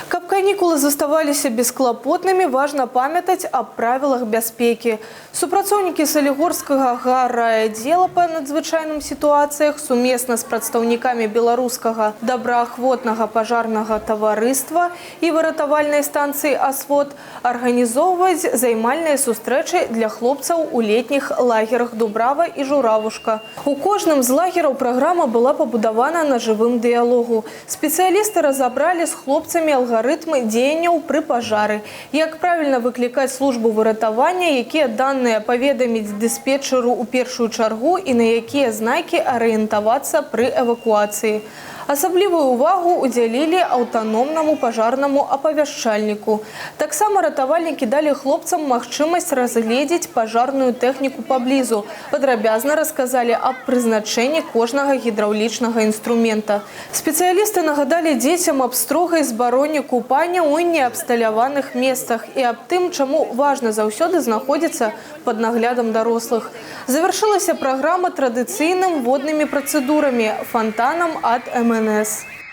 Каб канікулы заставаліся бесклапотнымі, важна памятаць аб правілах бяспекі. Супрацоўнікі Салігорскага гаррайаддзела па надзвычайным сітуацыях сумесна з прадстаўнікамі беларускага добраахвотнага пажарнага таварыства і выратавальнай станцыі «Асвод» арганізоўваюць займальныя сустрэчы для хлопцаў у летніх лагерах Дубрава і Журавушка. У кожным з лагераў праграма была пабудавана на жывым дыялогу. Спецыялісты разабралі з хлопцамі алгарытмы дзеянняў пры пажары, як правільна выклікаць службу выратавання, якія даныя паведаміць дыспетчеру ў першую чаргу і на якія знакі арыентавацца пры эвакуацыі. Асаблівую ўвагу удзялілі аўтаномнаму пажарнаму апавяшчальніку. Таксама ратавальнікі далі хлопцам магчымасць разгледзець пажарную тэхніку паблізу. Падрабязна расказалі аб прызначэнні кожнага гідраўлічнага інструмента. Спецыялісты нагадалі дзецям аб строгай забароне купання ў неабсталяваных месцах і аб тым, чаму важна заўсёды знаходзіцца пад наглядам дарослых. Завяршылася праграма традыцыйным воднымі працэдурамі – фонтанам ад МНС.